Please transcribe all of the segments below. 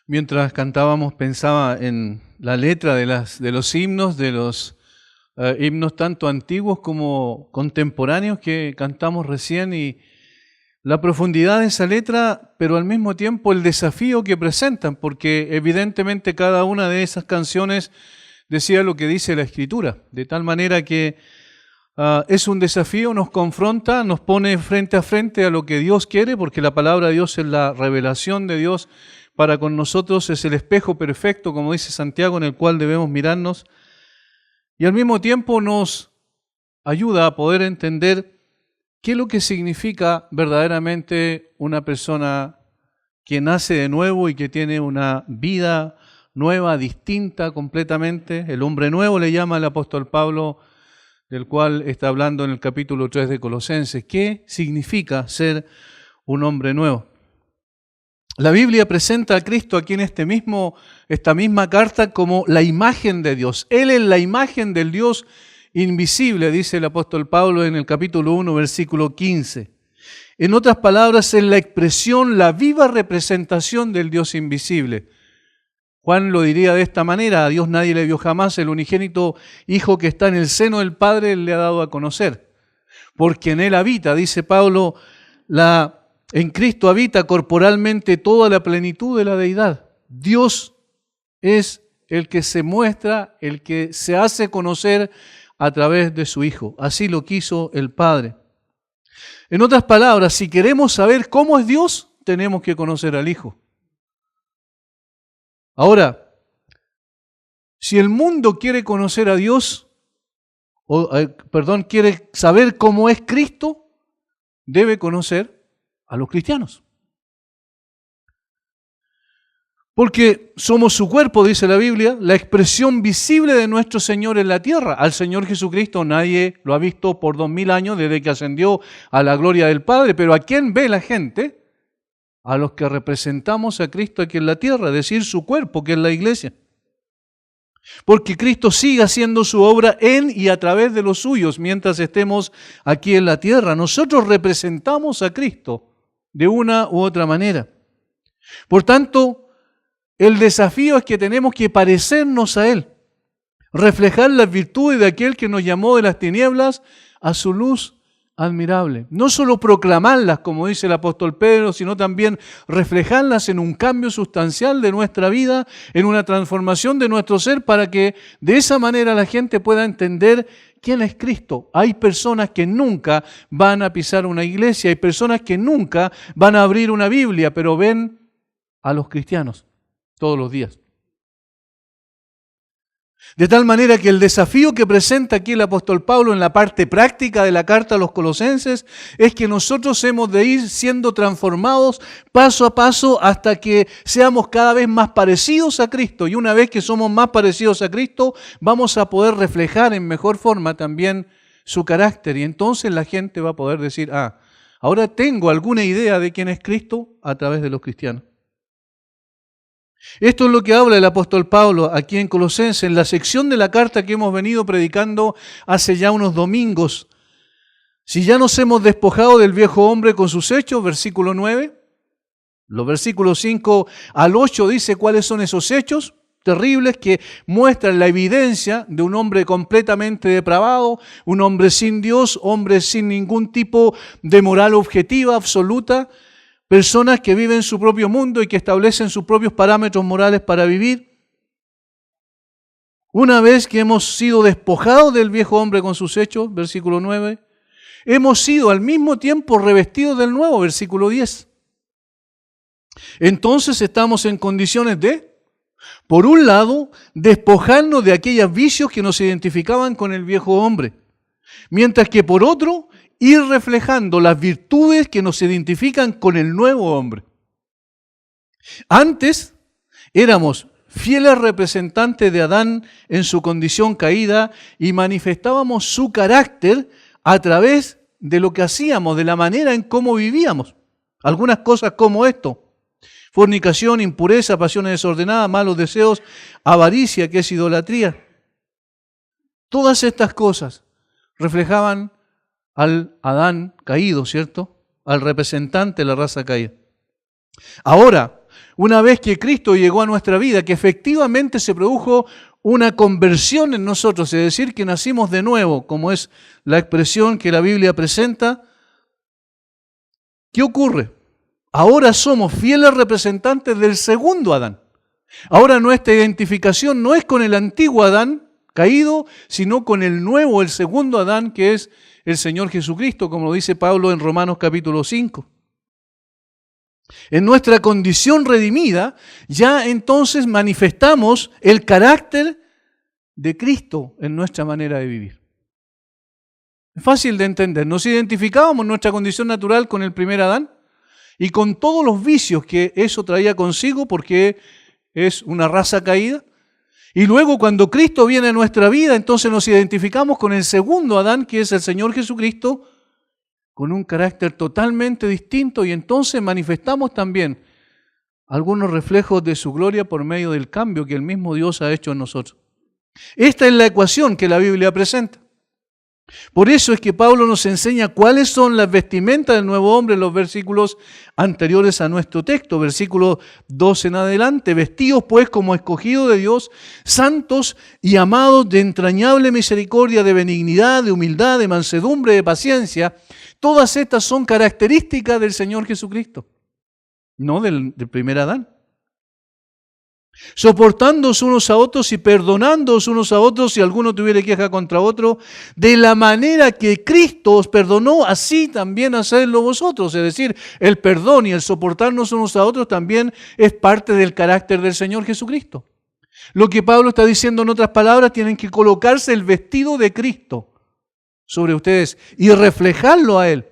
Mientras cantábamos pensaba en la letra de los himnos, himnos tanto antiguos como contemporáneos que cantamos recién, y la profundidad de esa letra, pero al mismo tiempo el desafío que presentan, porque evidentemente cada una de esas canciones decía lo que dice la Escritura, de tal manera que es un desafío, nos confronta, nos pone frente a frente a lo que Dios quiere, porque la palabra de Dios es la revelación de Dios para con nosotros, es el espejo perfecto, como dice Santiago, en el cual debemos mirarnos, y al mismo tiempo nos ayuda a poder entender qué es lo que significa verdaderamente una persona que nace de nuevo y que tiene una vida nueva, distinta completamente. El hombre nuevo le llama el apóstol Pablo, del cual está hablando en el capítulo 3 de Colosenses. ¿Qué significa ser un hombre nuevo? La Biblia presenta a Cristo aquí en esta misma carta como la imagen de Dios. Él es la imagen del Dios invisible, dice el apóstol Pablo en el capítulo 1, versículo 15. En otras palabras, es la expresión, la viva representación del Dios invisible. Juan lo diría de esta manera: a Dios nadie le vio jamás, el unigénito Hijo que está en el seno del Padre le ha dado a conocer. Porque en Él habita, dice Pablo, en Cristo habita corporalmente toda la plenitud de la deidad. Dios es el que se muestra, el que se hace conocer a través de su Hijo. Así lo quiso el Padre. En otras palabras, si queremos saber cómo es Dios, tenemos que conocer al Hijo. Ahora, si el mundo quiere conocer a Dios, quiere saber cómo es Cristo, debe conocer a los cristianos. Porque somos su cuerpo, dice la Biblia, la expresión visible de nuestro Señor en la tierra. Al Señor Jesucristo nadie lo ha visto por 2000 años desde que ascendió a la gloria del Padre, pero ¿a quién ve la gente? A los que representamos a Cristo aquí en la tierra, es decir, su cuerpo, que es la iglesia. Porque Cristo sigue haciendo su obra en y a través de los suyos mientras estemos aquí en la tierra. Nosotros representamos a Cristo de una u otra manera. Por tanto, el desafío es que tenemos que parecernos a Él, reflejar las virtudes de aquel que nos llamó de las tinieblas a su luz admirable. No solo proclamarlas, como dice el apóstol Pedro, sino también reflejarlas en un cambio sustancial de nuestra vida, en una transformación de nuestro ser, para que de esa manera la gente pueda entender quién es Cristo. Hay personas que nunca van a pisar una iglesia, hay personas que nunca van a abrir una Biblia, pero ven a los cristianos todos los días. De tal manera que el desafío que presenta aquí el apóstol Pablo en la parte práctica de la carta a los Colosenses es que nosotros hemos de ir siendo transformados paso a paso hasta que seamos cada vez más parecidos a Cristo. Y una vez que somos más parecidos a Cristo, vamos a poder reflejar en mejor forma también su carácter. Y entonces la gente va a poder decir: ahora tengo alguna idea de quién es Cristo a través de los cristianos. Esto es lo que habla el apóstol Pablo aquí en Colosenses, en la sección de la carta que hemos venido predicando hace ya unos domingos. Si ya nos hemos despojado del viejo hombre con sus hechos, versículo 9, los versículos 5 al 8 dice cuáles son esos hechos terribles que muestran la evidencia de un hombre completamente depravado, un hombre sin Dios, hombre sin ningún tipo de moral objetiva, absoluta. Personas que viven su propio mundo y que establecen sus propios parámetros morales para vivir. Una vez que hemos sido despojados del viejo hombre con sus hechos, versículo 9, hemos sido al mismo tiempo revestidos del nuevo, versículo 10. Entonces estamos en condiciones de, por un lado, despojarnos de aquellos vicios que nos identificaban con el viejo hombre, mientras que por otro, ir reflejando las virtudes que nos identifican con el nuevo hombre. Antes éramos fieles representantes de Adán en su condición caída y manifestábamos su carácter a través de lo que hacíamos, de la manera en cómo vivíamos. Algunas cosas como esto: fornicación, impureza, pasiones desordenadas, malos deseos, avaricia, que es idolatría. Todas estas cosas reflejaban al Adán caído, ¿cierto? Al representante de la raza caída. Ahora, una vez que Cristo llegó a nuestra vida, que efectivamente se produjo una conversión en nosotros, es decir, que nacimos de nuevo, como es la expresión que la Biblia presenta, ¿qué ocurre? Ahora somos fieles representantes del segundo Adán. Ahora nuestra identificación no es con el antiguo Adán caído, sino con el nuevo, el segundo Adán, que es el Señor Jesucristo, como lo dice Pablo en Romanos capítulo 5. En nuestra condición redimida, ya entonces manifestamos el carácter de Cristo en nuestra manera de vivir. Es fácil de entender. Nos identificábamos en nuestra condición natural con el primer Adán y con todos los vicios que eso traía consigo porque es una raza caída. Y luego cuando Cristo viene a nuestra vida, entonces nos identificamos con el segundo Adán, que es el Señor Jesucristo, con un carácter totalmente distinto, y entonces manifestamos también algunos reflejos de su gloria por medio del cambio que el mismo Dios ha hecho en nosotros. Esta es la ecuación que la Biblia presenta. Por eso es que Pablo nos enseña cuáles son las vestimentas del nuevo hombre en los versículos anteriores a nuestro texto, versículo 12 en adelante. Vestidos pues como escogidos de Dios, santos y amados de entrañable misericordia, de benignidad, de humildad, de mansedumbre, de paciencia. Todas estas son características del Señor Jesucristo, no del primer Adán. Soportándoos unos a otros y perdonándoos unos a otros si alguno tuviere queja contra otro, de la manera que Cristo os perdonó, así también hacedlo vosotros. Es decir, el perdón y el soportarnos unos a otros también es parte del carácter del Señor Jesucristo. Lo que Pablo está diciendo en otras palabras, tienen que colocarse el vestido de Cristo sobre ustedes y reflejarlo a Él.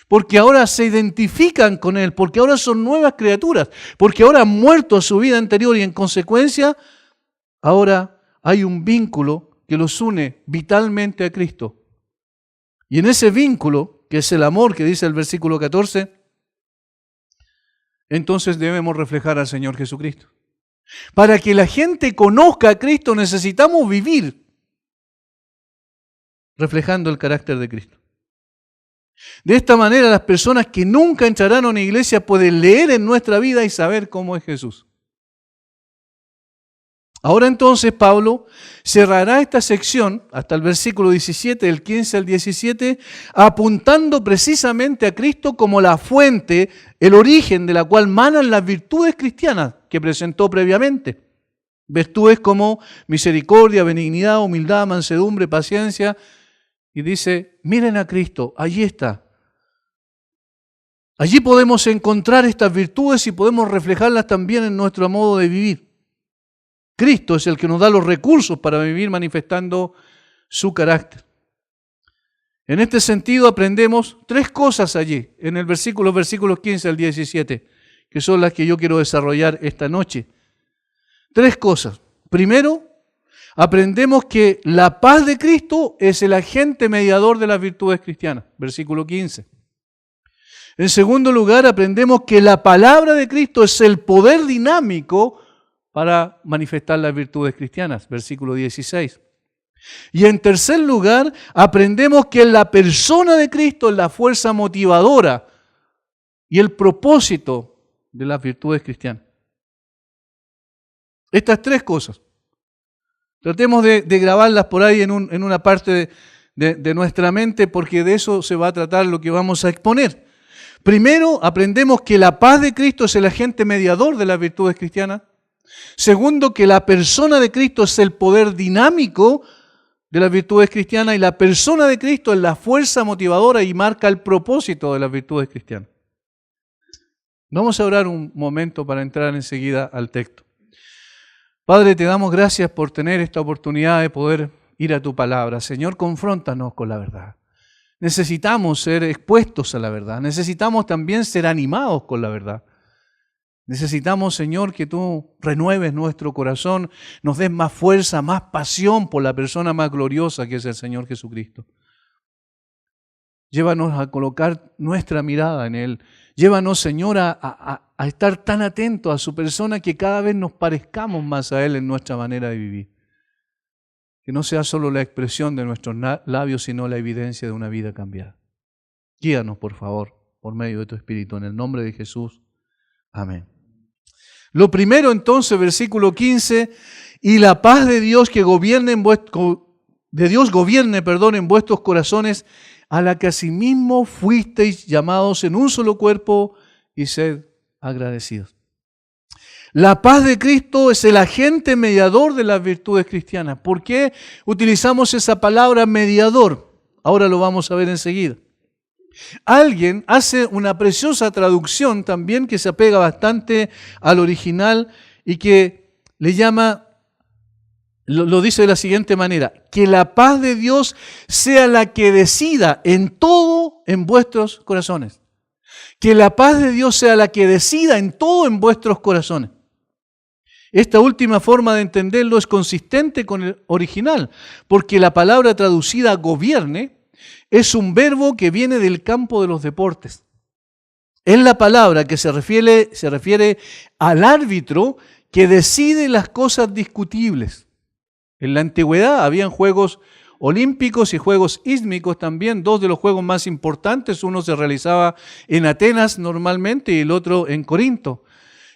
Porque ahora se identifican con Él, porque ahora son nuevas criaturas, porque ahora han muerto a su vida anterior y en consecuencia ahora hay un vínculo que los une vitalmente a Cristo. Y en ese vínculo, que es el amor que dice el versículo 14, entonces debemos reflejar al Señor Jesucristo. Para que la gente conozca a Cristo necesitamos vivir reflejando el carácter de Cristo. De esta manera las personas que nunca entrarán a una iglesia pueden leer en nuestra vida y saber cómo es Jesús. Ahora entonces Pablo cerrará esta sección hasta el versículo 17, del 15 al 17, apuntando precisamente a Cristo como la fuente, el origen de la cual manan las virtudes cristianas que presentó previamente. Virtudes como misericordia, benignidad, humildad, mansedumbre, paciencia. Y dice, miren a Cristo, allí está. Allí podemos encontrar estas virtudes y podemos reflejarlas también en nuestro modo de vivir. Cristo es el que nos da los recursos para vivir manifestando su carácter. En este sentido aprendemos tres cosas allí, en el versículos 15 al 17, que son las que yo quiero desarrollar esta noche. Tres cosas. Primero, aprendemos que la paz de Cristo es el agente mediador de las virtudes cristianas, versículo 15. En segundo lugar, aprendemos que la palabra de Cristo es el poder dinámico para manifestar las virtudes cristianas, versículo 16. Y en tercer lugar, aprendemos que la persona de Cristo es la fuerza motivadora y el propósito de las virtudes cristianas. Estas tres cosas. Tratemos de grabarlas por ahí en una parte de nuestra mente, porque de eso se va a tratar lo que vamos a exponer. Primero, aprendemos que la paz de Cristo es el agente mediador de las virtudes cristianas. Segundo, que la persona de Cristo es el poder dinámico de las virtudes cristianas y la persona de Cristo es la fuerza motivadora y marca el propósito de las virtudes cristianas. Vamos a orar un momento para entrar enseguida al texto. Padre, te damos gracias por tener esta oportunidad de poder ir a tu palabra. Señor, confróntanos con la verdad. Necesitamos ser expuestos a la verdad. Necesitamos también ser animados con la verdad. Necesitamos, Señor, que tú renueves nuestro corazón, nos des más fuerza, más pasión por la persona más gloriosa que es el Señor Jesucristo. Llévanos a colocar nuestra mirada en Él. Llévanos, Señor, a estar tan atentos a su persona que cada vez nos parezcamos más a Él en nuestra manera de vivir. Que no sea solo la expresión de nuestros labios, sino la evidencia de una vida cambiada. Guíanos, por favor, por medio de tu Espíritu. En el nombre de Jesús. Amén. Lo primero entonces, versículo 15, y la paz de Dios que gobierne en en vuestros corazones, a la que asimismo fuisteis llamados en un solo cuerpo, y sed agradecidos. La paz de Cristo es el agente mediador de las virtudes cristianas. ¿Por qué utilizamos esa palabra mediador? Ahora lo vamos a ver enseguida. Alguien hace una preciosa traducción también que se apega bastante al original y que le llama, lo dice de la siguiente manera: que la paz de Dios sea la que decida en todo en vuestros corazones. Que la paz de Dios sea la que decida en todo en vuestros corazones. Esta última forma de entenderlo es consistente con el original, porque la palabra traducida gobierne es un verbo que viene del campo de los deportes. Es la palabra que se refiere al árbitro que decide las cosas discutibles. En la antigüedad habían juegos olímpicos y juegos ísmicos también, dos de los juegos más importantes. Uno se realizaba en Atenas normalmente y el otro en Corinto.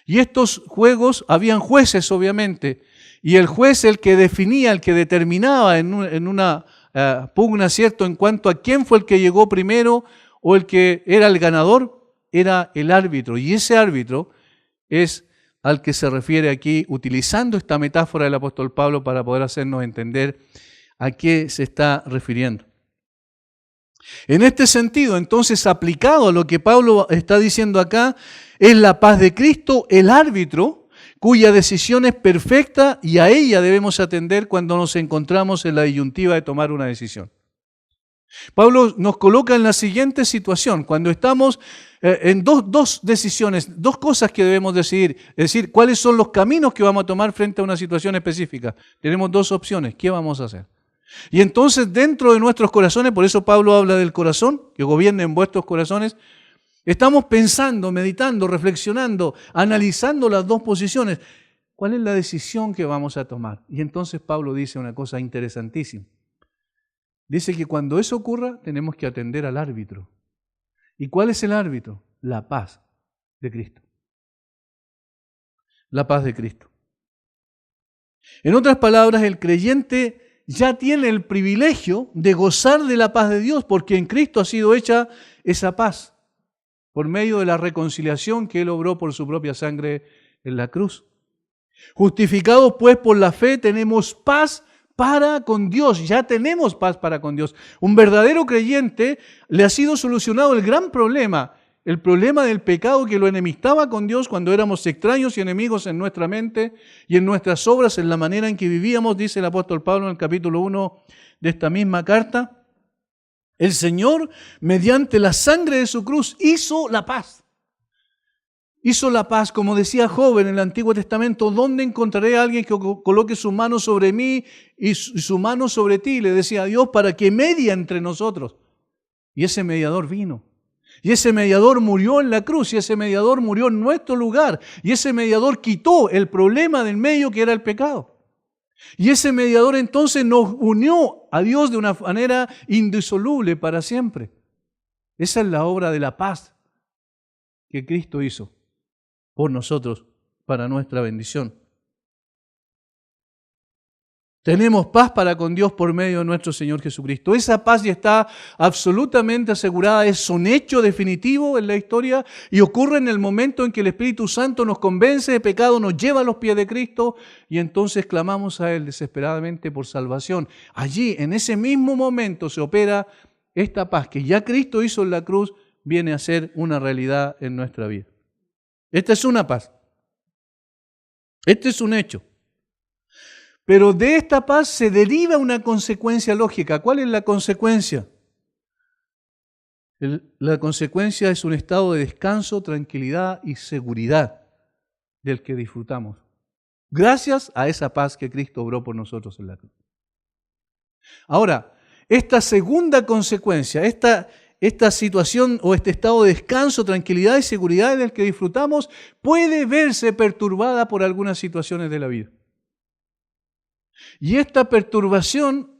Y estos juegos habían jueces, obviamente, y el juez, el que definía, el que determinaba en una pugna, ¿cierto?, en cuanto a quién fue el que llegó primero o el que era el ganador, era el árbitro. Y ese árbitro es al que se refiere aquí, utilizando esta metáfora del apóstol Pablo para poder hacernos entender a qué se está refiriendo. En este sentido, entonces, aplicado a lo que Pablo está diciendo acá, es la paz de Cristo el árbitro, cuya decisión es perfecta y a ella debemos atender cuando nos encontramos en la disyuntiva de tomar una decisión. Pablo nos coloca en la siguiente situación: cuando estamos en dos decisiones, dos cosas que debemos decidir, es decir, cuáles son los caminos que vamos a tomar frente a una situación específica. Tenemos dos opciones, ¿qué vamos a hacer? Y entonces dentro de nuestros corazones, por eso Pablo habla del corazón, que gobierne en vuestros corazones, estamos pensando, meditando, reflexionando, analizando las dos posiciones. ¿Cuál es la decisión que vamos a tomar? Y entonces Pablo dice una cosa interesantísima. Dice que cuando eso ocurra tenemos que atender al árbitro. ¿Y cuál es el árbitro? La paz de Cristo. La paz de Cristo. En otras palabras, el creyente ya tiene el privilegio de gozar de la paz de Dios, porque en Cristo ha sido hecha esa paz por medio de la reconciliación que Él obró por su propia sangre en la cruz. Justificados pues por la fe tenemos paz para con Dios, ya tenemos paz para con Dios. Un verdadero creyente le ha sido solucionado el gran problema, el problema del pecado que lo enemistaba con Dios cuando éramos extraños y enemigos en nuestra mente y en nuestras obras, en la manera en que vivíamos, dice el apóstol Pablo en el capítulo 1 de esta misma carta. El Señor, mediante la sangre de su cruz, hizo la paz. Hizo la paz, como decía Job en el Antiguo Testamento: ¿dónde encontraré a alguien que coloque su mano sobre mí y su mano sobre ti? Le decía a Dios, para que medie entre nosotros. Y ese mediador vino. Y ese mediador murió en la cruz. Y ese mediador murió en nuestro lugar. Y ese mediador quitó el problema del medio, que era el pecado. Y ese mediador entonces nos unió a Dios de una manera indisoluble para siempre. Esa es la obra de la paz que Cristo hizo por nosotros, para nuestra bendición. Tenemos paz para con Dios por medio de nuestro Señor Jesucristo. Esa paz ya está absolutamente asegurada, es un hecho definitivo en la historia y ocurre en el momento en que el Espíritu Santo nos convence de pecado, nos lleva a los pies de Cristo y entonces clamamos a Él desesperadamente por salvación. Allí, en ese mismo momento, se opera esta paz que ya Cristo hizo en la cruz, viene a ser una realidad en nuestra vida. Esta es una paz. Este es un hecho. Pero de esta paz se deriva una consecuencia lógica. ¿Cuál es la consecuencia? La consecuencia es un estado de descanso, tranquilidad y seguridad del que disfrutamos, gracias a esa paz que Cristo obró por nosotros en la cruz. Ahora, esta segunda consecuencia, esta situación o este estado de descanso, tranquilidad y seguridad del que disfrutamos puede verse perturbada por algunas situaciones de la vida. Y esta perturbación,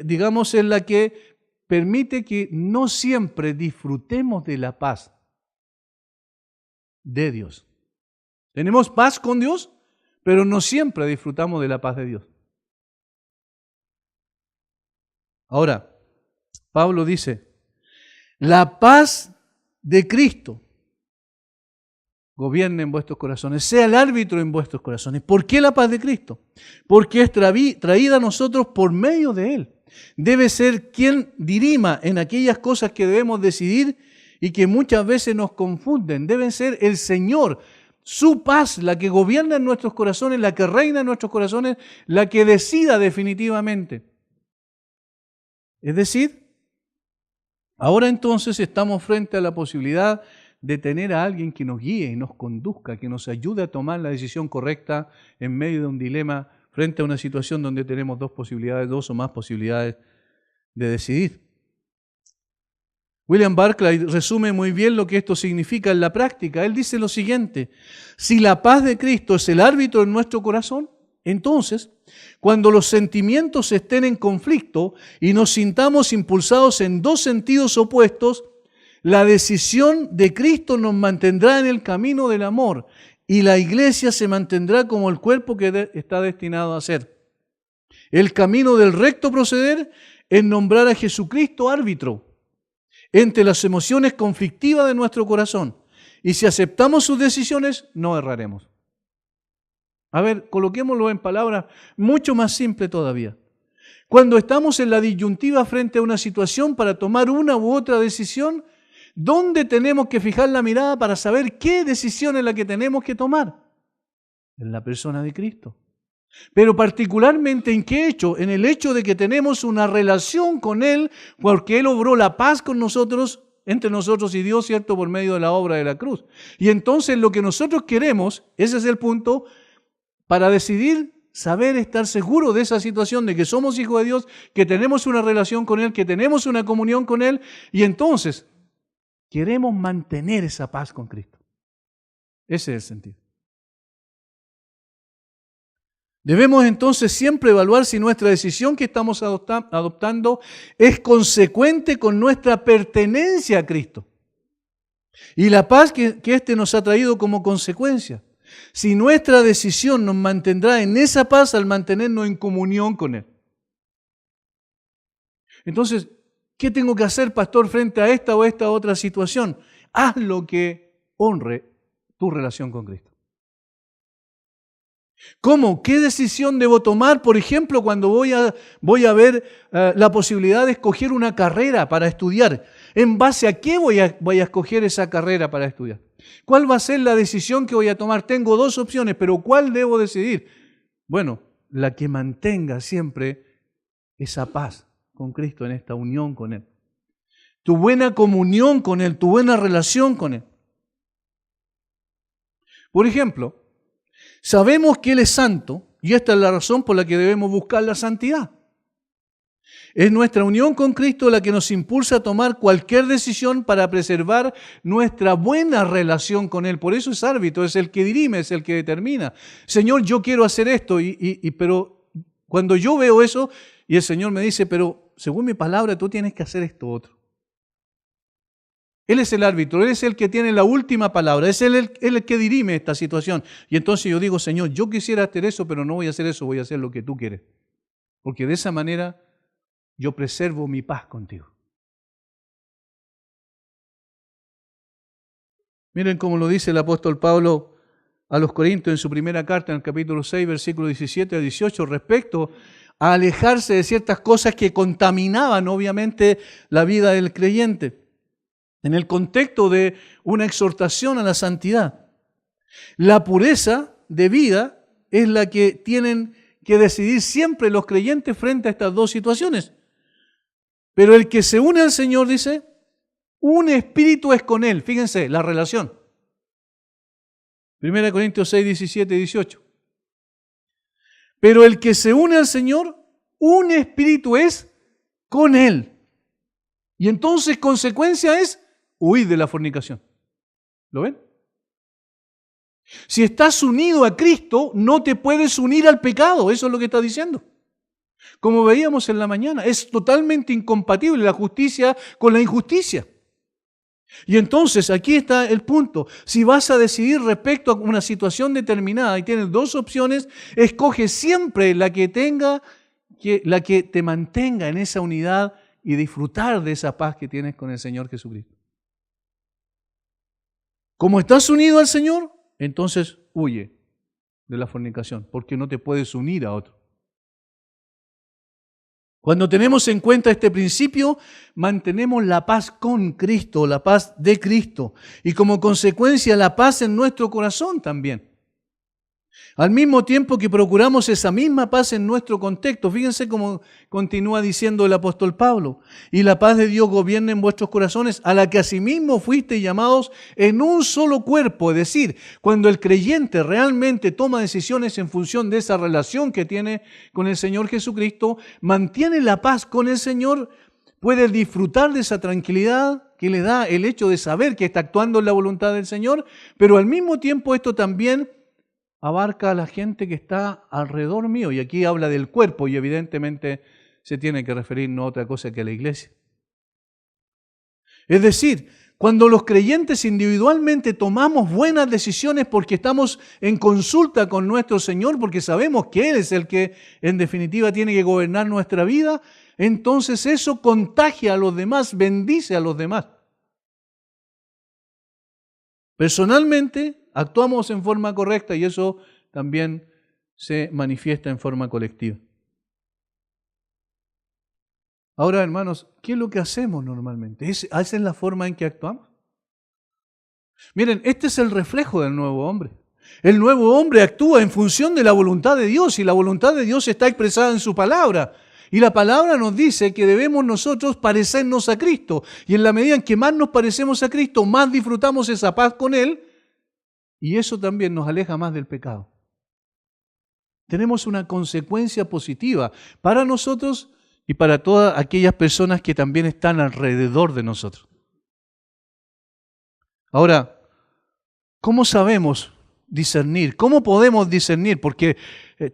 digamos, es la que permite que no siempre disfrutemos de la paz de Dios. Tenemos paz con Dios, pero no siempre disfrutamos de la paz de Dios. Ahora, Pablo dice, la paz de Cristo gobierne en vuestros corazones, sea el árbitro en vuestros corazones. ¿Por qué la paz de Cristo? Porque es traída a nosotros por medio de Él. Debe ser quien dirima en aquellas cosas que debemos decidir y que muchas veces nos confunden. Debe ser el Señor, su paz, la que gobierna en nuestros corazones, la que reina en nuestros corazones, la que decida definitivamente. Es decir, ahora entonces estamos frente a la posibilidad de tener a alguien que nos guíe y nos conduzca, que nos ayude a tomar la decisión correcta en medio de un dilema frente a una situación donde tenemos dos o más posibilidades de decidir. William Barclay resume muy bien lo que esto significa en la práctica. Él dice lo siguiente: si la paz de Cristo es el árbitro en nuestro corazón, entonces, cuando los sentimientos estén en conflicto y nos sintamos impulsados en dos sentidos opuestos, la decisión de Cristo nos mantendrá en el camino del amor y la iglesia se mantendrá como el cuerpo que está destinado a ser. El camino del recto proceder es nombrar a Jesucristo árbitro entre las emociones conflictivas de nuestro corazón. Y si aceptamos sus decisiones, no erraremos. A ver, coloquémoslo en palabras mucho más simples todavía. Cuando estamos en la disyuntiva frente a una situación para tomar una u otra decisión, ¿dónde tenemos que fijar la mirada para saber qué decisión es la que tenemos que tomar? En la persona de Cristo. Pero particularmente ¿en qué hecho? En el hecho de que tenemos una relación con Él, porque Él obró la paz con nosotros, entre nosotros y Dios, ¿cierto?, por medio de la obra de la cruz. Y entonces lo que nosotros queremos, ese es el punto, para decidir, saber, estar seguro de esa situación, de que somos hijos de Dios, que tenemos una relación con Él, que tenemos una comunión con Él, y entonces queremos mantener esa paz con Cristo. Ese es el sentido. Debemos entonces siempre evaluar si nuestra decisión que estamos adoptando es consecuente con nuestra pertenencia a Cristo y la paz que éste nos ha traído como consecuencia. Si nuestra decisión nos mantendrá en esa paz al mantenernos en comunión con Él. Entonces, ¿qué tengo que hacer, pastor, frente a esta o esta otra situación? Haz lo que honre tu relación con Cristo. ¿Cómo? ¿Qué decisión debo tomar, por ejemplo, cuando voy a ver la posibilidad de escoger una carrera para estudiar? ¿En base a qué voy a escoger esa carrera para estudiar? ¿Cuál va a ser la decisión que voy a tomar? Tengo dos opciones, pero ¿cuál debo decidir? Bueno, la que mantenga siempre esa paz con Cristo, en esta unión con Él. Tu buena comunión con Él, tu buena relación con Él. Por ejemplo, sabemos que Él es santo y esta es la razón por la que debemos buscar la santidad. Es nuestra unión con Cristo la que nos impulsa a tomar cualquier decisión para preservar nuestra buena relación con Él. Por eso es árbitro, es el que dirime, es el que determina. Señor, yo quiero hacer esto, pero cuando yo veo eso y el Señor me dice, pero según mi palabra tú tienes que hacer esto otro. Él es el árbitro, Él es el que tiene la última palabra, es Él el que dirime esta situación. Y entonces yo digo, Señor, yo quisiera hacer eso, pero no voy a hacer eso, voy a hacer lo que tú quieres. Porque de esa manera yo preservo mi paz contigo. Miren cómo lo dice el apóstol Pablo a los Corintios en su primera carta, en el capítulo 6, versículos 17 a 18, respecto a alejarse de ciertas cosas que contaminaban obviamente la vida del creyente, en el contexto de una exhortación a la santidad. La pureza de vida es la que tienen que decidir siempre los creyentes frente a estas dos situaciones. Pero el que se une al Señor, dice, un espíritu es con Él. Fíjense, la relación. 1 Corintios 6, 17 y 18. Pero el que se une al Señor, un espíritu es con Él. Y entonces consecuencia es huir de la fornicación. ¿Lo ven? Si estás unido a Cristo, no te puedes unir al pecado. Eso es lo que está diciendo. Como veíamos en la mañana, es totalmente incompatible la justicia con la injusticia. Y entonces aquí está el punto. Si vas a decidir respecto a una situación determinada y tienes dos opciones, escoge siempre la que te mantenga en esa unidad y disfrutar de esa paz que tienes con el Señor Jesucristo. Como estás unido al Señor, entonces huye de la fornicación, porque no te puedes unir a otro. Cuando tenemos en cuenta este principio, mantenemos la paz con Cristo, la paz de Cristo, y como consecuencia la paz en nuestro corazón también. Al mismo tiempo que procuramos esa misma paz en nuestro contexto. Fíjense cómo continúa diciendo el apóstol Pablo. Y la paz de Dios gobierna en vuestros corazones, a la que asimismo fuisteis llamados en un solo cuerpo. Es decir, cuando el creyente realmente toma decisiones en función de esa relación que tiene con el Señor Jesucristo, mantiene la paz con el Señor, puede disfrutar de esa tranquilidad que le da el hecho de saber que está actuando en la voluntad del Señor, pero al mismo tiempo esto también abarca a la gente que está alrededor mío. Y aquí habla del cuerpo y evidentemente se tiene que referir no a otra cosa que a la iglesia. Es decir, cuando los creyentes individualmente tomamos buenas decisiones porque estamos en consulta con nuestro Señor, porque sabemos que Él es el que en definitiva tiene que gobernar nuestra vida, entonces eso contagia a los demás, bendice a los demás. Personalmente, actuamos en forma correcta y eso también se manifiesta en forma colectiva. Ahora, hermanos, ¿qué es lo que hacemos normalmente? ¿Esa es la forma en que actuamos? Miren, este es el reflejo del nuevo hombre. El nuevo hombre actúa en función de la voluntad de Dios y la voluntad de Dios está expresada en su palabra. Y la palabra nos dice que debemos nosotros parecernos a Cristo. Y en la medida en que más nos parecemos a Cristo, más disfrutamos esa paz con Él. Y eso también nos aleja más del pecado. Tenemos una consecuencia positiva para nosotros y para todas aquellas personas que también están alrededor de nosotros. Ahora, ¿cómo sabemos discernir? ¿Cómo podemos discernir? Porque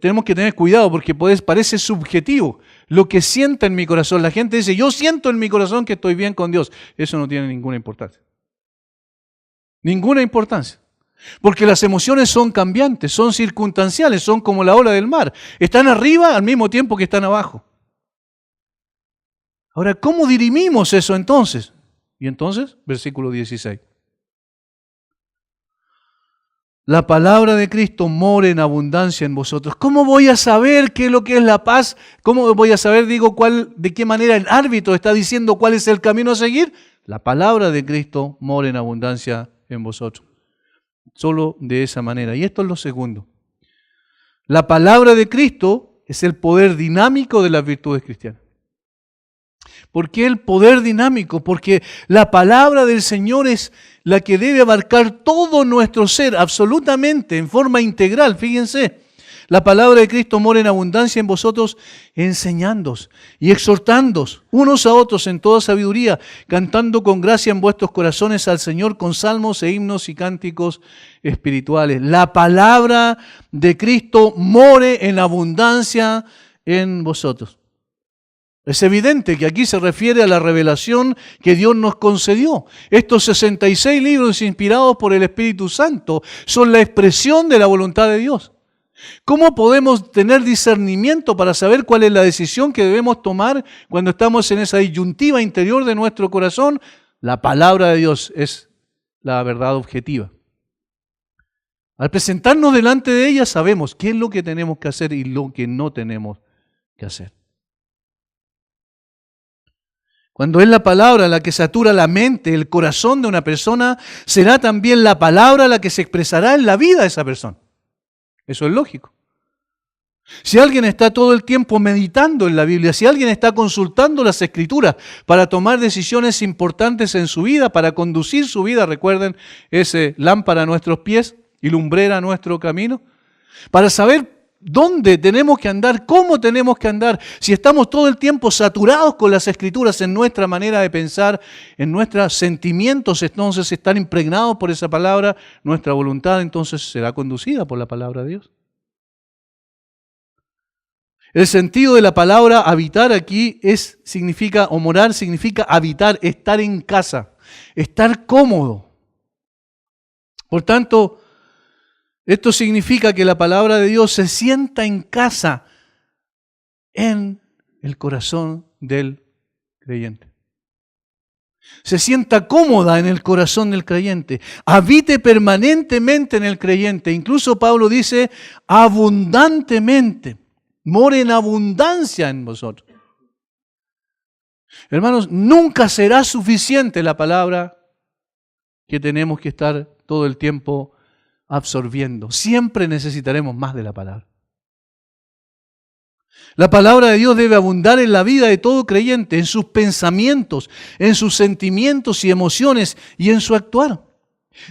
tenemos que tener cuidado porque parece subjetivo. Lo que sienta en mi corazón, la gente dice, yo siento en mi corazón que estoy bien con Dios. Eso no tiene ninguna importancia. Ninguna importancia. Porque las emociones son cambiantes, son circunstanciales, son como la ola del mar. Están arriba al mismo tiempo que están abajo. Ahora, ¿cómo dirimimos eso entonces? Y entonces, versículo 16. La palabra de Cristo mora en abundancia en vosotros. ¿Cómo voy a saber qué es lo que es la paz? ¿Cómo voy a saber, de qué manera el árbitro está diciendo cuál es el camino a seguir? La palabra de Cristo mora en abundancia en vosotros. Solo de esa manera. Y esto es lo segundo. La palabra de Cristo es el poder dinámico de las virtudes cristianas. ¿Por qué el poder dinámico? Porque la palabra del Señor es la que debe abarcar todo nuestro ser, absolutamente, en forma integral. Fíjense, la palabra de Cristo mora en abundancia en vosotros, enseñándoos y exhortándoos unos a otros en toda sabiduría, cantando con gracia en vuestros corazones al Señor con salmos e himnos y cánticos espirituales. La palabra de Cristo more en abundancia en vosotros. Es evidente que aquí se refiere a la revelación que Dios nos concedió. Estos 66 libros inspirados por el Espíritu Santo son la expresión de la voluntad de Dios. ¿Cómo podemos tener discernimiento para saber cuál es la decisión que debemos tomar cuando estamos en esa disyuntiva interior de nuestro corazón? La palabra de Dios es la verdad objetiva. Al presentarnos delante de ella sabemos qué es lo que tenemos que hacer y lo que no tenemos que hacer. Cuando es la palabra la que satura la mente, el corazón de una persona, será también la palabra la que se expresará en la vida de esa persona. Eso es lógico. Si alguien está todo el tiempo meditando en la Biblia, si alguien está consultando las Escrituras para tomar decisiones importantes en su vida, para conducir su vida, recuerden, es lámpara a nuestros pies y lumbrera a nuestro camino, para saber dónde tenemos que andar, cómo tenemos que andar, si estamos todo el tiempo saturados con las Escrituras en nuestra manera de pensar, en nuestros sentimientos, entonces están impregnados por esa palabra, nuestra voluntad entonces será conducida por la palabra de Dios. El sentido de la palabra habitar aquí significa, o morar significa habitar, estar en casa. estar cómodo. Por tanto, esto significa que la palabra de Dios se sienta en casa en el corazón del creyente. Se sienta cómoda en el corazón del creyente. Habite permanentemente en el creyente. Incluso Pablo dice abundantemente. More en abundancia en vosotros. Hermanos, nunca será suficiente la palabra que tenemos que estar todo el tiempo absorbiendo. Siempre necesitaremos más de la palabra. La palabra de Dios debe abundar en la vida de todo creyente, en sus pensamientos, en sus sentimientos y emociones y en su actuar.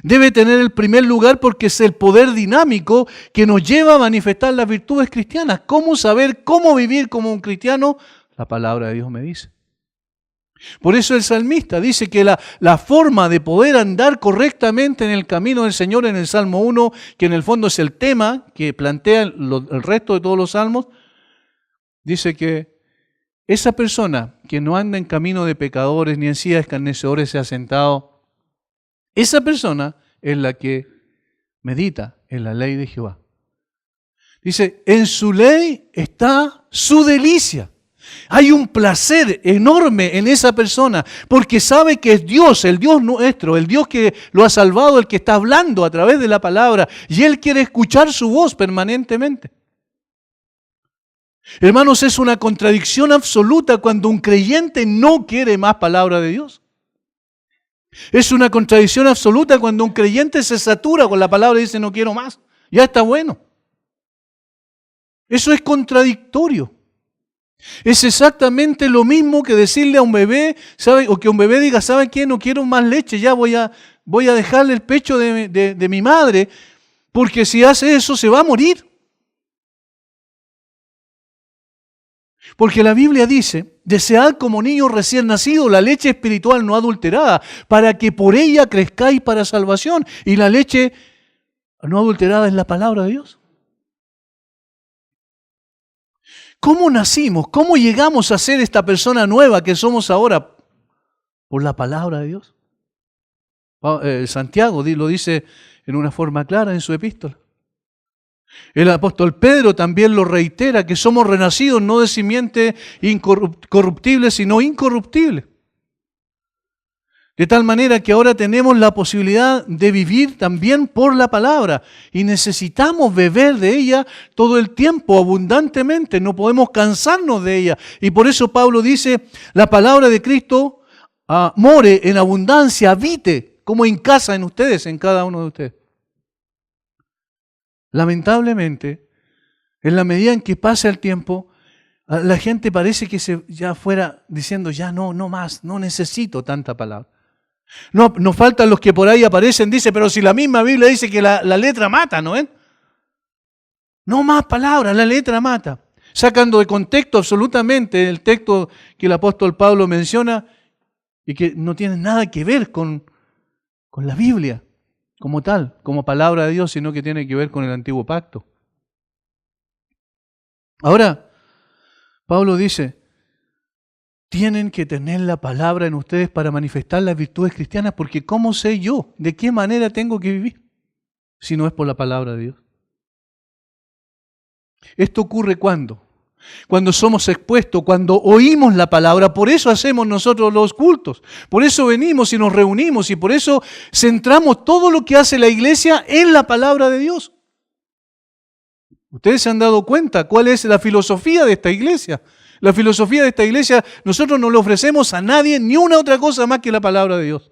Debe tener el primer lugar porque es el poder dinámico que nos lleva a manifestar las virtudes cristianas. ¿Cómo saber cómo vivir como un cristiano? La palabra de Dios me dice. Por eso el salmista dice que la forma de poder andar correctamente en el camino del Señor en el Salmo 1, que en el fondo es el tema que plantea el resto de todos los salmos, dice que esa persona que no anda en camino de pecadores ni en silla de escarnecedores se ha sentado, esa persona es la que medita en la ley de Jehová. Dice, en su ley está su delicia. Hay un placer enorme en esa persona porque sabe que es Dios, el Dios nuestro, el Dios que lo ha salvado, el que está hablando a través de la palabra y Él quiere escuchar su voz permanentemente. Hermanos, es una contradicción absoluta cuando un creyente no quiere más palabra de Dios. Es una contradicción absoluta cuando un creyente se satura con la palabra y dice no quiero más, ya está bueno. Eso es contradictorio. Es exactamente lo mismo que decirle a un bebé, ¿sabe? O que un bebé diga, ¿sabe qué? No quiero más leche, ya voy a dejarle el pecho de mi madre, porque si hace eso se va a morir. Porque la Biblia dice, desead como niño recién nacido la leche espiritual no adulterada, para que por ella crezcáis para salvación. Y la leche no adulterada es la palabra de Dios. ¿Cómo nacimos? ¿Cómo llegamos a ser esta persona nueva que somos ahora? Por la palabra de Dios. Santiago lo dice en una forma clara en su epístola. El apóstol Pedro también lo reitera, que somos renacidos no de simiente incorruptible, sino incorruptible. De tal manera que ahora tenemos la posibilidad de vivir también por la palabra y necesitamos beber de ella todo el tiempo, abundantemente, no podemos cansarnos de ella. Y por eso Pablo dice, la palabra de Cristo more en abundancia, habite como en casa en ustedes, en cada uno de ustedes. Lamentablemente, en la medida en que pasa el tiempo, la gente parece que ya fuera diciendo, ya no más, no necesito tanta palabra. No, nos faltan los que por ahí aparecen, dice, pero si la misma Biblia dice que la letra mata, ¿no ven? No más palabras, la letra mata. Sacando de contexto absolutamente el texto que el apóstol Pablo menciona y que no tiene nada que ver con la Biblia como tal, como palabra de Dios, sino que tiene que ver con el antiguo pacto. Ahora, Pablo dice, tienen que tener la palabra en ustedes para manifestar las virtudes cristianas, porque ¿cómo sé yo de qué manera tengo que vivir si no es por la palabra de Dios? ¿Esto ocurre cuándo? Cuando somos expuestos, cuando oímos la palabra. Por eso hacemos nosotros los cultos. Por eso venimos y nos reunimos y por eso centramos todo lo que hace la iglesia en la palabra de Dios. Ustedes se han dado cuenta cuál es la filosofía de esta iglesia. La filosofía de esta iglesia, nosotros no le ofrecemos a nadie ni una otra cosa más que la palabra de Dios.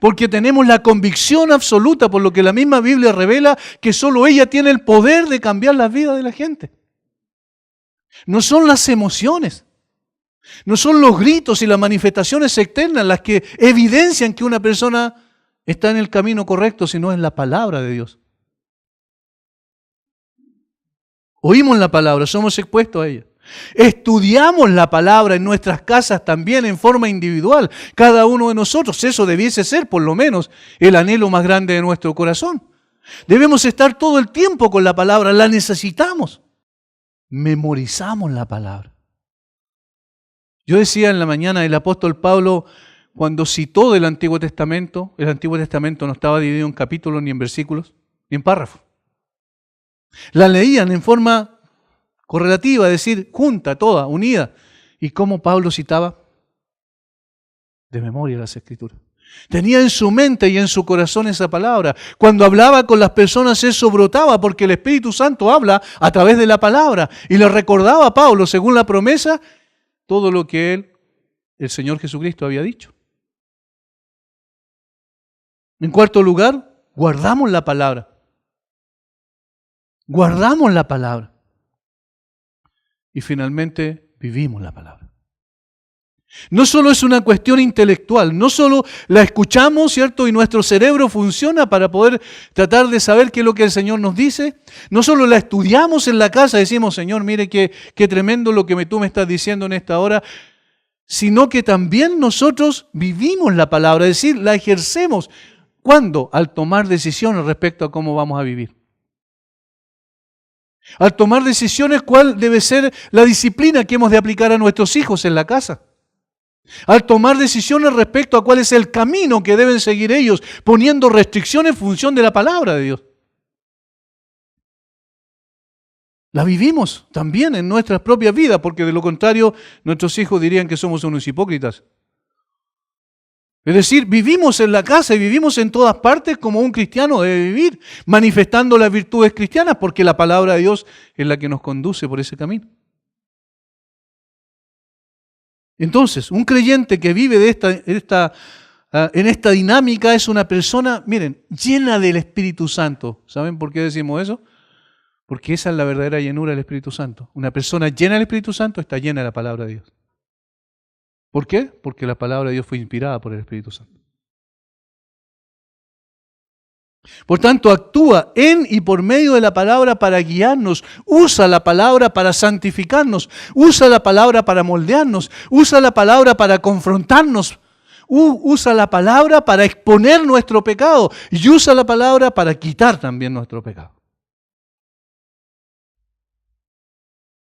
Porque tenemos la convicción absoluta, por lo que la misma Biblia revela, que solo ella tiene el poder de cambiar la vida de la gente. No son las emociones, no son los gritos y las manifestaciones externas las que evidencian que una persona está en el camino correcto, sino es la palabra de Dios. Oímos la palabra, somos expuestos a ella. Estudiamos la palabra en nuestras casas también en forma individual. Cada uno de nosotros, eso debiese ser por lo menos el anhelo más grande de nuestro corazón. Debemos estar todo el tiempo con la palabra, la necesitamos. Memorizamos la palabra. Yo decía en la mañana, el apóstol Pablo, cuando citó del Antiguo Testamento, el Antiguo Testamento no estaba dividido en capítulos, ni en versículos, ni en párrafos. La leían en forma correlativa, es decir, junta, toda, unida. ¿Y cómo Pablo citaba? De memoria las Escrituras. Tenía en su mente y en su corazón esa palabra. Cuando hablaba con las personas eso brotaba porque el Espíritu Santo habla a través de la palabra. Y le recordaba a Pablo, según la promesa, todo lo que el Señor Jesucristo había dicho. En cuarto lugar, guardamos la palabra. Guardamos la palabra. Y finalmente, vivimos la palabra. No solo es una cuestión intelectual, no solo la escuchamos, ¿cierto? Y nuestro cerebro funciona para poder tratar de saber qué es lo que el Señor nos dice. No solo la estudiamos en la casa, decimos, Señor, mire qué tremendo lo que tú me estás diciendo en esta hora, sino que también nosotros vivimos la palabra, es decir, la ejercemos. ¿Cuándo? Al tomar decisiones respecto a cómo vamos a vivir. Al tomar decisiones, ¿cuál debe ser la disciplina que hemos de aplicar a nuestros hijos en la casa? Al tomar decisiones respecto a cuál es el camino que deben seguir ellos, poniendo restricciones en función de la palabra de Dios. La vivimos también en nuestras propias vidas, porque de lo contrario nuestros hijos dirían que somos unos hipócritas. Es decir, vivimos en la casa y vivimos en todas partes como un cristiano debe vivir, manifestando las virtudes cristianas, porque la palabra de Dios es la que nos conduce por ese camino. Entonces, un creyente que vive en esta dinámica es una persona, miren, llena del Espíritu Santo. ¿Saben por qué decimos eso? Porque esa es la verdadera llenura del Espíritu Santo. Una persona llena del Espíritu Santo está llena de la palabra de Dios. ¿Por qué? Porque la palabra de Dios fue inspirada por el Espíritu Santo. Por tanto, actúa en y por medio de la palabra para guiarnos, usa la palabra para santificarnos, usa la palabra para moldearnos, usa la palabra para confrontarnos, usa la palabra para exponer nuestro pecado y usa la palabra para quitar también nuestro pecado.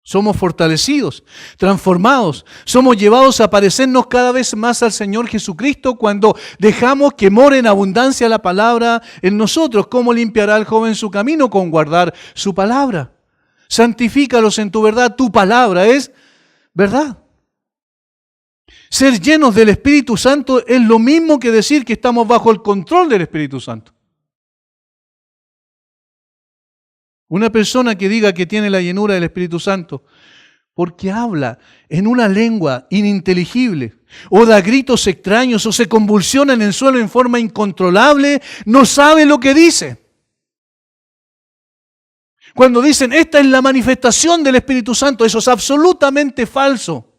Somos fortalecidos, transformados, somos llevados a parecernos cada vez más al Señor Jesucristo cuando dejamos que more en abundancia la palabra en nosotros. ¿Cómo limpiará el joven su camino? Con guardar su palabra. Santifícalos en tu verdad, tu palabra es verdad. Ser llenos del Espíritu Santo es lo mismo que decir que estamos bajo el control del Espíritu Santo. Una persona que diga que tiene la llenura del Espíritu Santo porque habla en una lengua ininteligible o da gritos extraños o se convulsiona en el suelo en forma incontrolable, no sabe lo que dice. Cuando dicen, esta es la manifestación del Espíritu Santo, eso es absolutamente falso.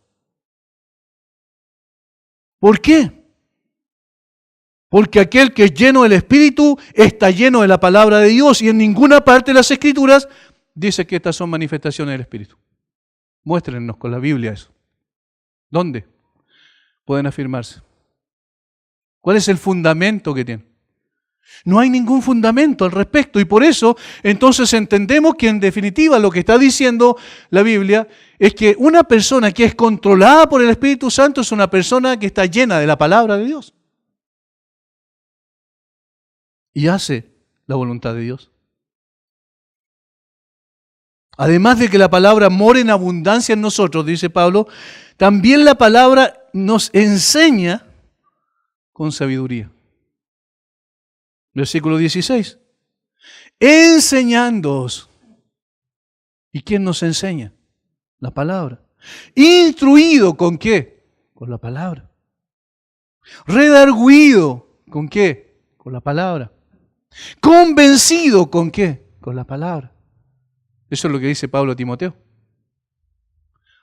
¿Por qué? Porque aquel que es lleno del Espíritu está lleno de la palabra de Dios y en ninguna parte de las Escrituras dice que estas son manifestaciones del Espíritu. Muéstrennos con la Biblia eso. ¿Dónde pueden afirmarse? ¿Cuál es el fundamento que tienen? No hay ningún fundamento al respecto y por eso entonces entendemos que en definitiva lo que está diciendo la Biblia es que una persona que es controlada por el Espíritu Santo es una persona que está llena de la palabra de Dios. Y hace la voluntad de Dios. Además de que la palabra mora en abundancia en nosotros, dice Pablo, también la palabra nos enseña con sabiduría. Versículo 16. Enseñándoos. ¿Y quién nos enseña? La palabra. Instruido, ¿con qué? Con la palabra. Redarguido, ¿con qué? Con la palabra. Convencido, ¿con qué? Con la palabra. Eso es lo que dice Pablo a Timoteo.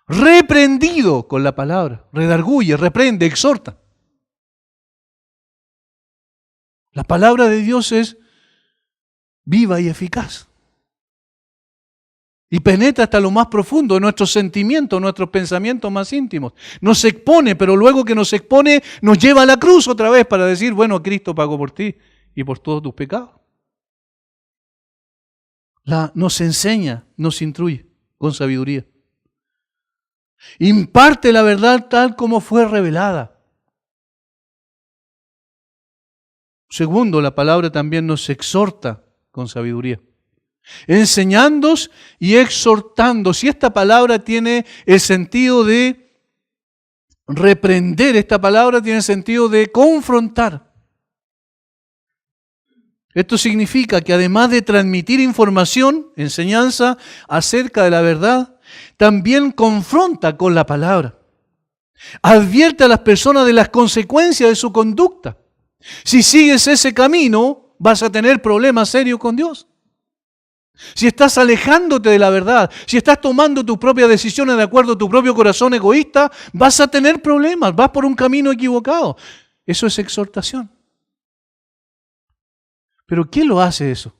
Reprendido con la palabra. Redarguye, reprende, exhorta. La palabra de Dios es viva y eficaz. Y penetra hasta lo más profundo de nuestros sentimientos, nuestros pensamientos más íntimos. Nos expone, pero luego que nos expone, nos lleva a la cruz otra vez para decir, bueno, Cristo pagó por ti y por todos tus pecados. Nos enseña, nos instruye con sabiduría. Imparte la verdad tal como fue revelada. Segundo, la palabra también nos exhorta con sabiduría. Enseñándoos y exhortando. Si esta palabra tiene el sentido de reprender, esta palabra tiene el sentido de confrontar. Esto significa que además de transmitir información, enseñanza acerca de la verdad, también confronta con la palabra. Advierte a las personas de las consecuencias de su conducta. Si sigues ese camino, vas a tener problemas serios con Dios. Si estás alejándote de la verdad, si estás tomando tus propias decisiones de acuerdo a tu propio corazón egoísta, vas a tener problemas, vas por un camino equivocado. Eso es exhortación. ¿Pero qué lo hace eso?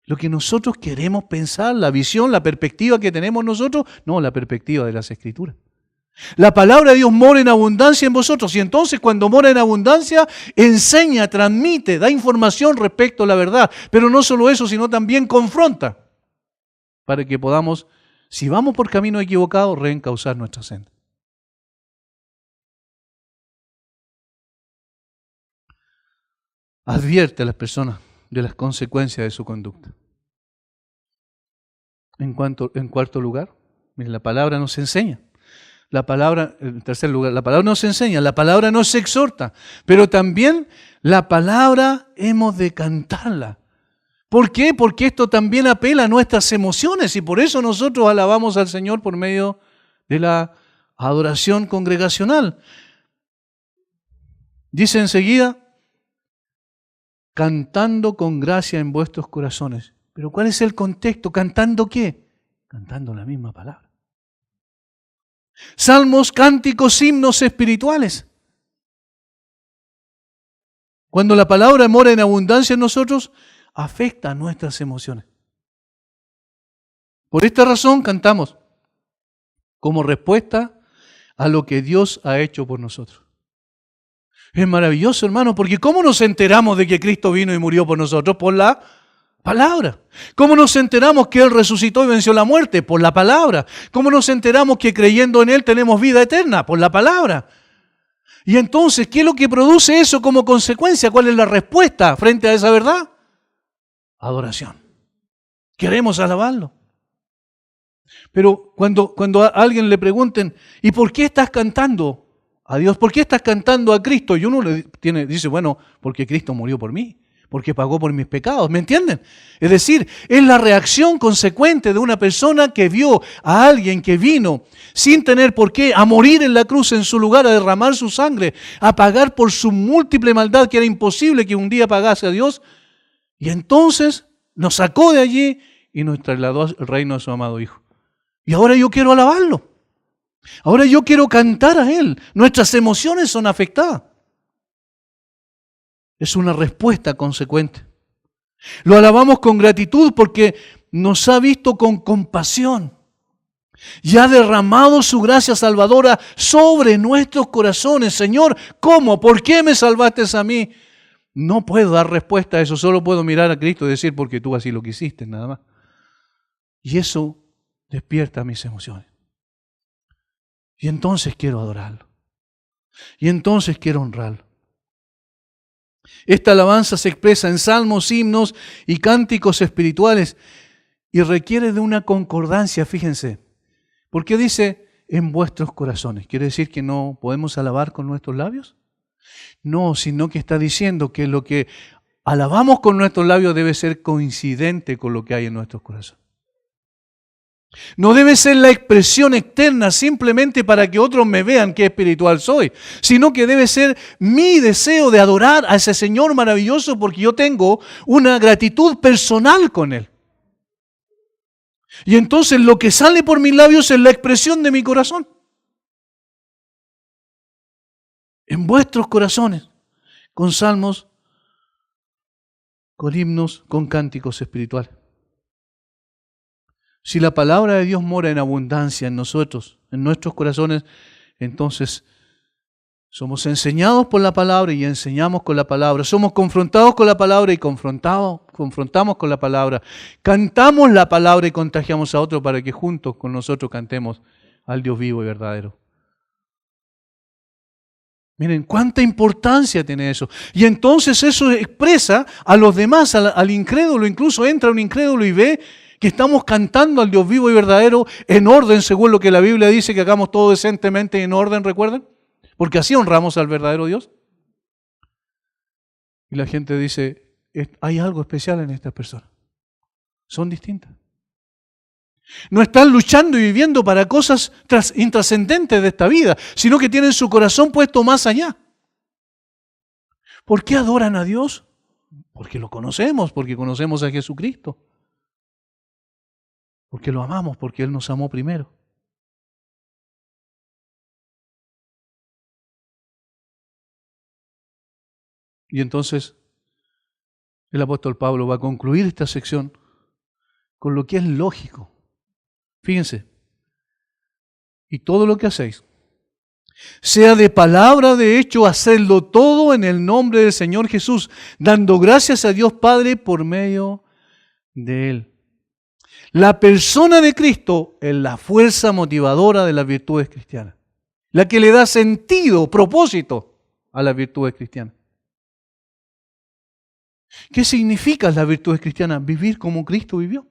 Lo que nosotros queremos pensar, la visión, la perspectiva que tenemos nosotros, no, la perspectiva de las Escrituras. La palabra de Dios mora en abundancia en vosotros, y entonces cuando mora en abundancia, enseña, transmite, da información respecto a la verdad. Pero no solo eso, sino también confronta, para que podamos, si vamos por camino equivocado, reencauzar nuestra senda. Advierte a las personas de las consecuencias de su conducta. En cuarto lugar, miren, la palabra nos enseña. La palabra, en tercer lugar, la palabra nos enseña, la palabra nos exhorta, pero también la palabra hemos de cantarla. ¿Por qué? Porque esto también apela a nuestras emociones y por eso nosotros alabamos al Señor por medio de la adoración congregacional. Dice enseguida, cantando con gracia en vuestros corazones. ¿Pero cuál es el contexto? ¿Cantando qué? Cantando la misma palabra. Salmos, cánticos, himnos espirituales. Cuando la palabra mora en abundancia en nosotros, afecta a nuestras emociones. Por esta razón cantamos como respuesta a lo que Dios ha hecho por nosotros. Es maravilloso, hermano, porque ¿cómo nos enteramos de que Cristo vino y murió por nosotros? Por la palabra. ¿Cómo nos enteramos que Él resucitó y venció la muerte? Por la palabra. ¿Cómo nos enteramos que creyendo en Él tenemos vida eterna? Por la palabra. Y entonces, ¿qué es lo que produce eso como consecuencia? ¿Cuál es la respuesta frente a esa verdad? Adoración. Queremos alabarlo. Pero cuando a alguien le pregunten, ¿y por qué estás cantando a Dios? ¿Por qué estás cantando a Cristo? Y uno dice, bueno, porque Cristo murió por mí. Porque pagó por mis pecados, ¿me entienden? Es decir, es la reacción consecuente de una persona que vio a alguien que vino sin tener por qué a morir en la cruz en su lugar, a derramar su sangre, a pagar por su múltiple maldad que era imposible que un día pagase a Dios. Y entonces nos sacó de allí y nos trasladó al reino de su amado Hijo. Y ahora yo quiero alabarlo. Ahora yo quiero cantar a Él. Nuestras emociones son afectadas. Es una respuesta consecuente. Lo alabamos con gratitud porque nos ha visto con compasión y ha derramado su gracia salvadora sobre nuestros corazones. Señor, ¿cómo? ¿Por qué me salvaste a mí? No puedo dar respuesta a eso, solo puedo mirar a Cristo y decir porque tú así lo quisiste, nada más. Y eso despierta mis emociones. Y entonces quiero adorarlo. Y entonces quiero honrarlo. Esta alabanza se expresa en salmos, himnos y cánticos espirituales y requiere de una concordancia, fíjense. ¿Por qué dice en vuestros corazones? ¿Quiere decir que no podemos alabar con nuestros labios? No, sino que está diciendo que lo que alabamos con nuestros labios debe ser coincidente con lo que hay en nuestros corazones. No debe ser la expresión externa simplemente para que otros me vean qué espiritual soy, sino que debe ser mi deseo de adorar a ese Señor maravilloso porque yo tengo una gratitud personal con Él. Y entonces lo que sale por mis labios es la expresión de mi corazón. En vuestros corazones, con salmos, con himnos, con cánticos espirituales. Si la palabra de Dios mora en abundancia en nosotros, en nuestros corazones, entonces somos enseñados por la palabra y enseñamos con la palabra. Somos confrontados con la palabra y confrontamos con la palabra. Cantamos la palabra y contagiamos a otros para que juntos con nosotros cantemos al Dios vivo y verdadero. Miren, cuánta importancia tiene eso. Y entonces eso expresa a los demás, al incrédulo. Incluso entra un incrédulo y ve que estamos cantando al Dios vivo y verdadero en orden, según lo que la Biblia dice, que hagamos todo decentemente y en orden, ¿recuerdan? Porque así honramos al verdadero Dios. Y la gente dice, hay algo especial en estas personas. Son distintas. No están luchando y viviendo para cosas intrascendentes de esta vida, sino que tienen su corazón puesto más allá. ¿Por qué adoran a Dios? Porque lo conocemos, porque conocemos a Jesucristo. Porque lo amamos, porque Él nos amó primero. Y entonces el apóstol Pablo va a concluir esta sección con lo que es lógico. Fíjense, y todo lo que hacéis, sea de palabra o de hecho, hacedlo todo en el nombre del Señor Jesús, dando gracias a Dios Padre por medio de Él. La persona de Cristo es la fuerza motivadora de las virtudes cristianas, la que le da sentido, propósito a las virtudes cristianas. ¿Qué significan las virtudes cristianas? Vivir como Cristo vivió.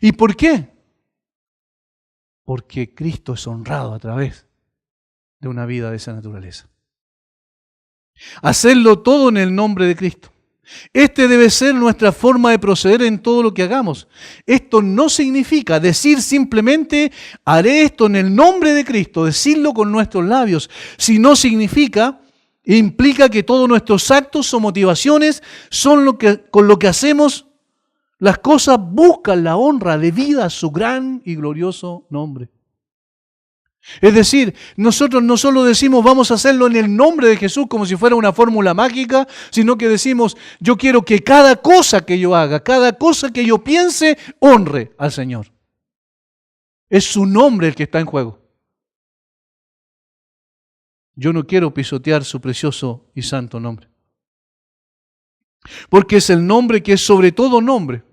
¿Y por qué? Porque Cristo es honrado a través de una vida de esa naturaleza. Hacerlo todo en el nombre de Cristo. Este debe ser nuestra forma de proceder en todo lo que hagamos. Esto no significa decir simplemente, haré esto en el nombre de Cristo, decirlo con nuestros labios, sino significa, implica que todos nuestros actos o motivaciones son con lo que hacemos. Las cosas buscan la honra debida a su gran y glorioso nombre. Es decir, nosotros no solo decimos vamos a hacerlo en el nombre de Jesús como si fuera una fórmula mágica, sino que decimos yo quiero que cada cosa que yo haga, cada cosa que yo piense, honre al Señor. Es su nombre el que está en juego. Yo no quiero pisotear su precioso y santo nombre. Porque es el nombre que es sobre todo nombre.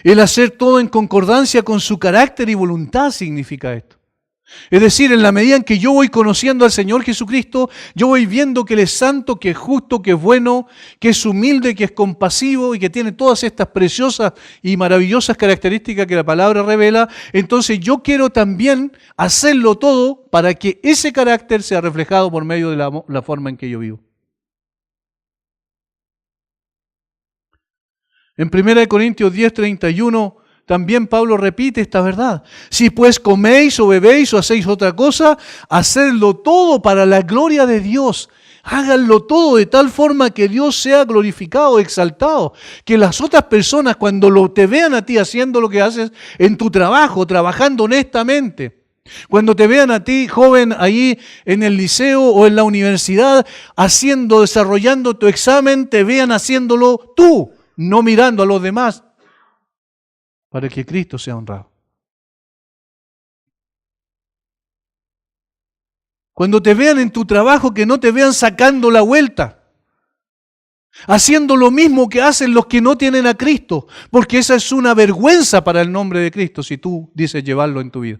El hacer todo en concordancia con su carácter y voluntad significa esto. Es decir, en la medida en que yo voy conociendo al Señor Jesucristo, yo voy viendo que Él es santo, que es justo, que es bueno, que es humilde, que es compasivo y que tiene todas estas preciosas y maravillosas características que la palabra revela. Entonces yo quiero también hacerlo todo para que ese carácter sea reflejado por medio de la forma en que yo vivo. En 1 Corintios 10:31 también Pablo repite esta verdad. Si pues coméis o bebéis o hacéis otra cosa, hacedlo todo para la gloria de Dios. Háganlo todo de tal forma que Dios sea glorificado, exaltado. Que las otras personas cuando te vean a ti haciendo lo que haces en tu trabajo, trabajando honestamente, cuando te vean a ti, joven, ahí en el liceo o en la universidad, desarrollando tu examen, te vean haciéndolo tú, no mirando a los demás, para que Cristo sea honrado. Cuando te vean en tu trabajo, que no te vean sacando la vuelta, haciendo lo mismo que hacen los que no tienen a Cristo, porque esa es una vergüenza para el nombre de Cristo si tú dices llevarlo en tu vida.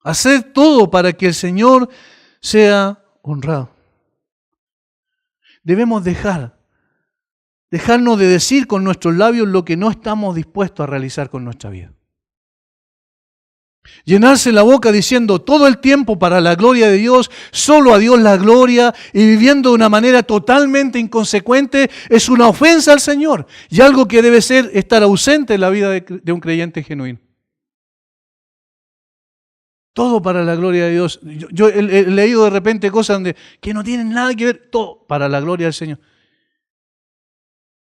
Hacer todo para que el Señor sea honrado. Debemos dejarnos de decir con nuestros labios lo que no estamos dispuestos a realizar con nuestra vida. Llenarse la boca diciendo todo el tiempo para la gloria de Dios, solo a Dios la gloria, y viviendo de una manera totalmente inconsecuente, es una ofensa al Señor y algo que debe estar ausente en la vida de un creyente genuino. Todo para la gloria de Dios. Yo he leído de repente cosas que no tienen nada que ver, todo para la gloria del Señor.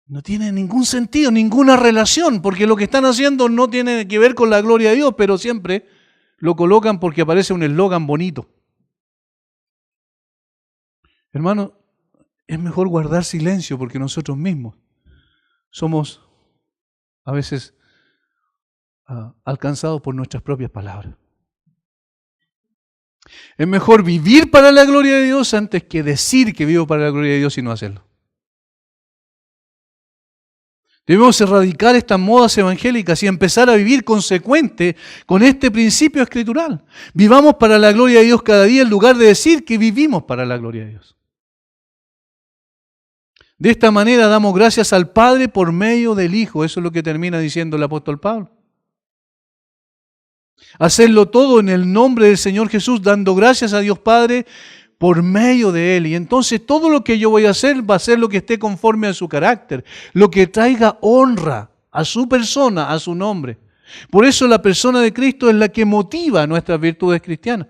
No tiene ningún sentido, ninguna relación, porque lo que están haciendo no tiene que ver con la gloria de Dios, pero siempre lo colocan porque aparece un eslogan bonito. Hermano, es mejor guardar silencio porque nosotros mismos somos a veces alcanzados por nuestras propias palabras. Es mejor vivir para la gloria de Dios antes que decir que vivo para la gloria de Dios y no hacerlo. Debemos erradicar estas modas evangélicas y empezar a vivir consecuente con este principio escritural. Vivamos para la gloria de Dios cada día en lugar de decir que vivimos para la gloria de Dios. De esta manera damos gracias al Padre por medio del Hijo. Eso es lo que termina diciendo el apóstol Pablo. Hacerlo todo en el nombre del Señor Jesús, dando gracias a Dios Padre por medio de Él. Y entonces todo lo que yo voy a hacer va a ser lo que esté conforme a su carácter, lo que traiga honra a su persona, a su nombre. Por eso la persona de Cristo es la que motiva nuestras virtudes cristianas.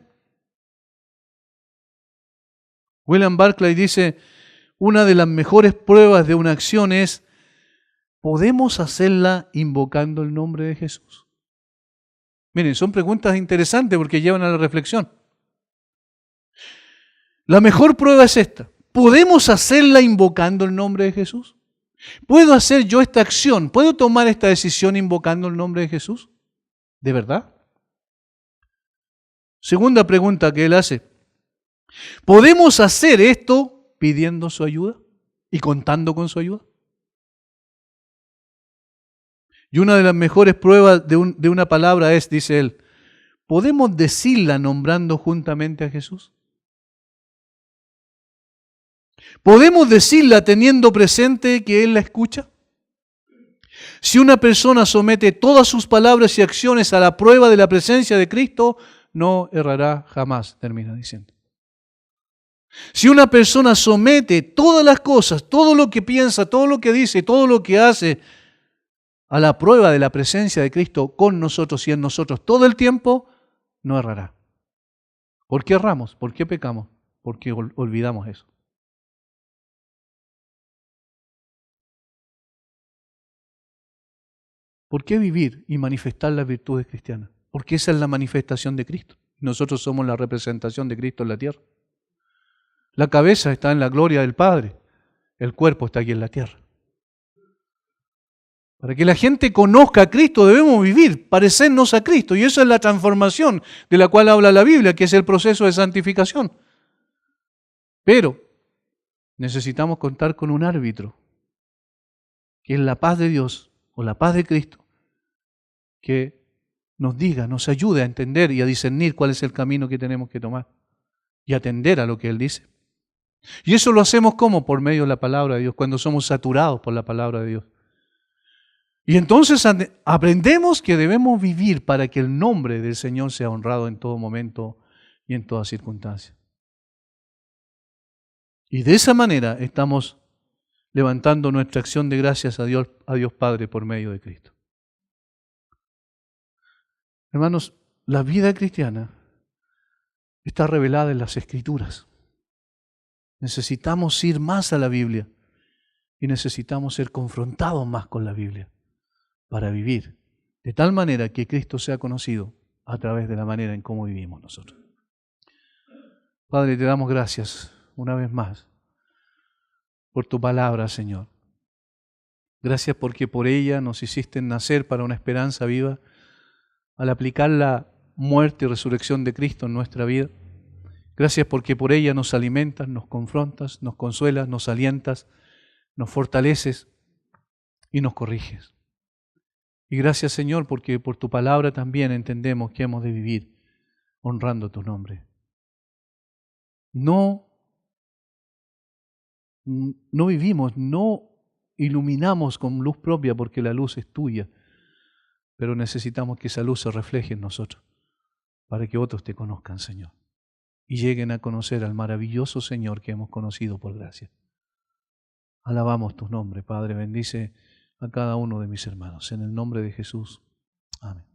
William Barclay dice, una de las mejores pruebas de una acción es, ¿podemos hacerla invocando el nombre de Jesús? Miren, son preguntas interesantes porque llevan a la reflexión. La mejor prueba es esta. ¿Podemos hacerla invocando el nombre de Jesús? ¿Puedo hacer yo esta acción? ¿Puedo tomar esta decisión invocando el nombre de Jesús? ¿De verdad? Segunda pregunta que él hace. ¿Podemos hacer esto pidiendo su ayuda y contando con su ayuda? Y una de las mejores pruebas de una palabra es, dice él, ¿podemos decirla nombrando juntamente a Jesús? ¿Podemos decirla teniendo presente que Él la escucha? Si una persona somete todas sus palabras y acciones a la prueba de la presencia de Cristo, no errará jamás, termina diciendo. Si una persona somete todas las cosas, todo lo que piensa, todo lo que dice, todo lo que hace, a la prueba de la presencia de Cristo con nosotros y en nosotros todo el tiempo, no errará. ¿Por qué erramos? ¿Por qué pecamos? Porque olvidamos eso. ¿Por qué vivir y manifestar las virtudes cristianas? Porque esa es la manifestación de Cristo. Nosotros somos la representación de Cristo en la tierra. La cabeza está en la gloria del Padre, el cuerpo está aquí en la tierra. Para que la gente conozca a Cristo debemos vivir, parecernos a Cristo. Y eso es la transformación de la cual habla la Biblia, que es el proceso de santificación. Pero necesitamos contar con un árbitro, que es la paz de Dios o la paz de Cristo, que nos diga, nos ayude a entender y a discernir cuál es el camino que tenemos que tomar y atender a lo que Él dice. Y eso lo hacemos ¿cómo? Por medio de la palabra de Dios, cuando somos saturados por la palabra de Dios. Y entonces aprendemos que debemos vivir para que el nombre del Señor sea honrado en todo momento y en toda circunstancia. Y de esa manera estamos levantando nuestra acción de gracias a Dios Padre por medio de Cristo. Hermanos, la vida cristiana está revelada en las Escrituras. Necesitamos ir más a la Biblia y necesitamos ser confrontados más con la Biblia para vivir de tal manera que Cristo sea conocido a través de la manera en cómo vivimos nosotros. Padre, te damos gracias una vez más por tu palabra, Señor. Gracias porque por ella nos hiciste nacer para una esperanza viva al aplicar la muerte y resurrección de Cristo en nuestra vida. Gracias porque por ella nos alimentas, nos confrontas, nos consuelas, nos alientas, nos fortaleces y nos corriges. Y gracias, Señor, porque por tu palabra también entendemos que hemos de vivir honrando tu nombre. No vivimos, no iluminamos con luz propia porque la luz es tuya, pero necesitamos que esa luz se refleje en nosotros para que otros te conozcan, Señor, y lleguen a conocer al maravilloso Señor que hemos conocido por gracia. Alabamos tu nombre, Padre, bendice a cada uno de mis hermanos. En el nombre de Jesús. Amén.